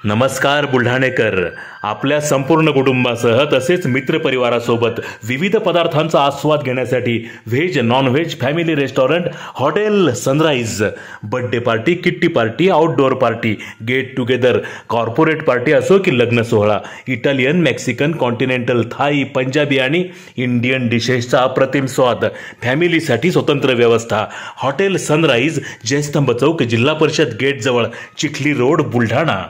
नमस्कार बुलढाणेकर. आपल्या संपूर्ण कुटुंबासह तसेच मित्रपरिवारासोबत विविध पदार्थांचा आस्वाद घेण्यासाठी veg non veg family restaurant hotel Sunrise. Birthday party, kitty party, outdoor party, get together, corporate party असो की लग्न सोहळा, Italian, Mexican, continental, Thai, Punjabi आणि इंडियन डिशेसचा अप्रतिम स्वाद. फॅमिलीसाठी स्वतंत्र व्यवस्था. हॉटेल सनराइज, जयस्तंभ चौक, जिल्हा परिषद गेट जवळ, चिखली रोड, बुलढाणा.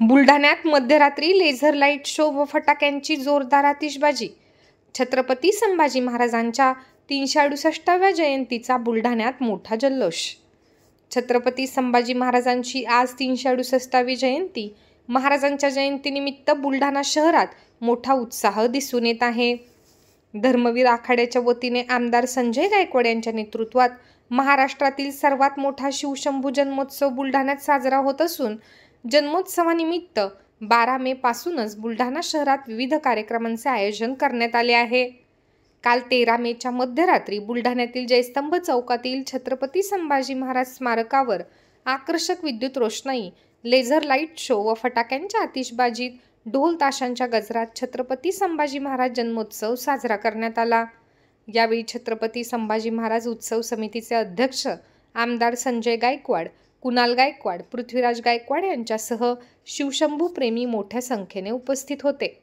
बुलढाण्यात मध्यरात्री लेझर लाईट शो व फटाक्यांची जोरदार आतिषबाजी. छत्रपती संभाजी महाराजांच्या 368व्या जयंतीचा बुलढाण्यात मोठा जल्लोष. छत्रपती संभाजी महाराजांची आज 368वी जयंती. महाराजांच्या जयंतीनिमित्त बुलढाणा शहरात मोठा उत्साह दिसून येत आहे. धर्मवीर आखाड्याच्या वतीने आमदार संजय गायकवाड यांच्या नेतृत्वात महाराष्ट्रातील सर्वात मोठा शिवशंभू जन्मोत्सव बुलढाण्यात साजरा होत असून जन्मोत्सवानिमित्त 12 मे पासूनच बुलढाणा शहरात विविध कार्यक्रमांचे आयोजन करण्यात आले आहे. काल 13 मेच्या मध्यरात्री बुलढाण्यातील जयस्तंभ चौकातील छत्रपती संभाजी महाराज स्मारकावर आकर्षक विद्युत रोषणाई, लेझर लाईट शो व फटाक्यांच्या आतिषबाजीत, ढोल ताशांच्या गजरात छत्रपती संभाजी महाराज जन्मोत्सव साजरा करण्यात आला. यावेळी छत्रपती संभाजी महाराज उत्सव समितीचे अध्यक्ष आमदार संजय गायकवाड, कुणाल गायकवाड, पृथ्वीराज गायकवाड यांच्यासह शिवशंभू प्रेमी मोठ्या संख्येने उपस्थित होते.